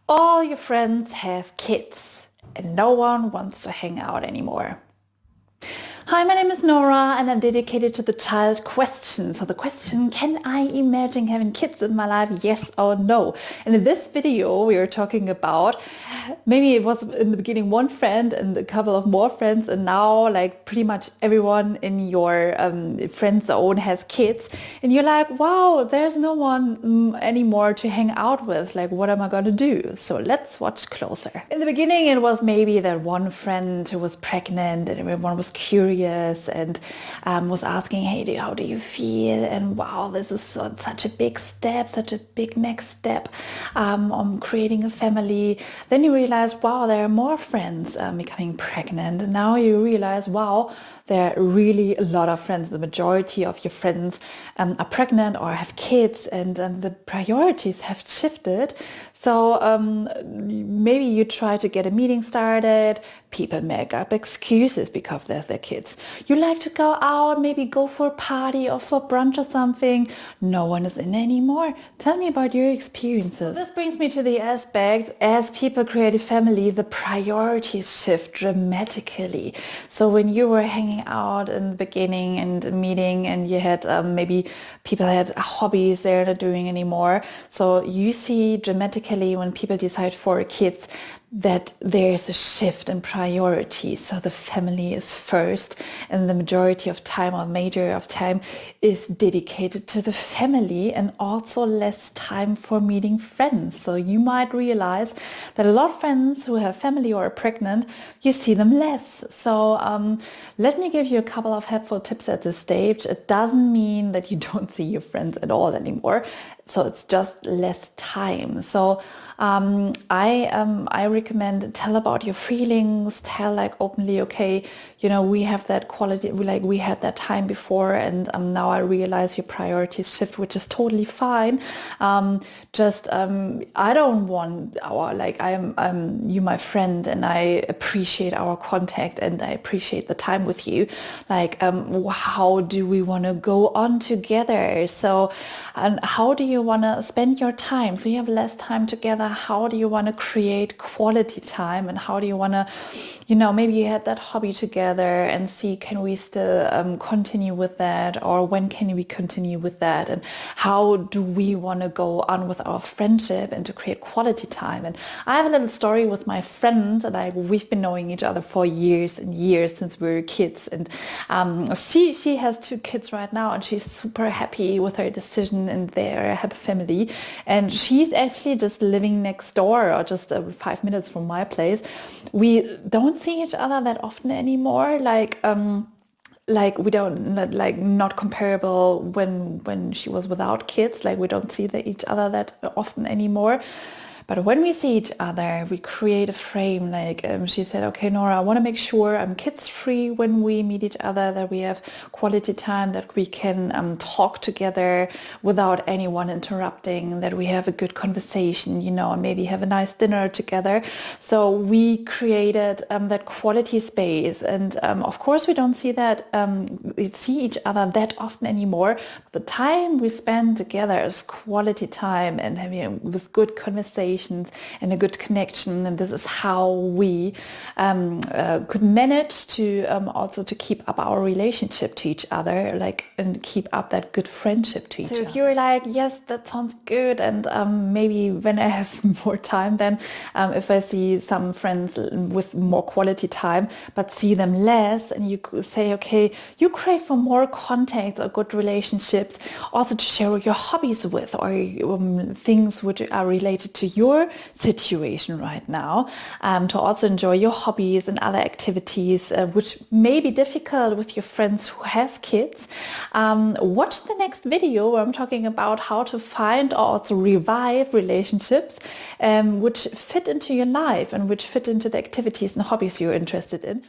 All your friends have kids and no one wants to hang out anymore. Hi, my name is Nora and I'm dedicated to the child question. So the question, can I imagine having kids in my life? Yes or no? And in this video, we are talking about, maybe it was in the beginning one friend and a couple of more friends, and now like pretty much everyone in your friend zone has kids. And you're like, wow, there's no one anymore to hang out with. Like, what am I going to do? So let's watch closer. In the beginning, it was maybe that one friend who was pregnant and everyone was curious and was asking, hey, how do you feel? And wow, this is such a big step, such a big next step on creating a family. Then you realize, wow, there are more friends becoming pregnant. And now you realize, wow, there are really a lot of friends. The majority of your friends are pregnant or have kids, and the priorities have shifted. So maybe you try to get a meeting started. People make up excuses because there's their kids. You like to go out, maybe go for a party or for brunch or something. No one is in anymore. Tell me about your experiences. This brings me to the aspect, as people create a family, the priorities shift dramatically. So when you were hanging out in the beginning and meeting, and you had maybe people had hobbies they're not doing anymore. So you see dramatically when people decide for kids that there's a shift in priorities. So the family is first, and the majority of time, or major of time, is dedicated to the family, and also less time for meeting friends. So you might realize that a lot of friends who have family or are pregnant, you see them less. So let me give you a couple of helpful tips at this stage. It doesn't mean that you don't see your friends at all anymore. So it's just less time. So I recommend tell about your feelings, tell like openly, okay, you know, we have that quality, we had that time before, and now I realize your priorities shift, which is totally fine. I don't want you my friend, and I appreciate our contact and I appreciate the time with you. Like, how do we want to go on together? So, and how do you want to spend your time? So you have less time together. How do you want to create quality time? And how do you want to, you know, maybe you had that hobby together and see, can we still continue with that? Or when can we continue with that? And how do we want to go on with our friendship and to create quality time? And I have a little story with my friend, and we've been knowing each other for years and years since we were kids. And she has 2 kids right now, and she's super happy with her decision, and they have a family. And she's actually just living next door, or just 5 minutes from my place. We don't see each other that often anymore. Like we don't, like, not comparable when she was without kids. Like, we don't see each other that often anymore. But when we see each other, we create a frame. Like, she said, okay, Nora, I want to make sure I'm kids free when we meet each other, that we have quality time, that we can talk together without anyone interrupting, that we have a good conversation, you know, and maybe have a nice dinner together. So we created that quality space. And of course, we don't see each other that often anymore. The time we spend together is quality time, and having with good conversation and a good connection. And this is how we could manage to also to keep up our relationship to each other, like, and keep up that good friendship to each other. So if you're like, yes, that sounds good, and maybe when I have more time, then if I see some friends with more quality time but see them less, and you could say, okay, you crave for more contact or good relationships, also to share your hobbies with, or things which are related to your situation right now, to also enjoy your hobbies and other activities which may be difficult with your friends who have kids. Watch the next video where I'm talking about how to find or also revive relationships which fit into your life and which fit into the activities and hobbies you're interested in.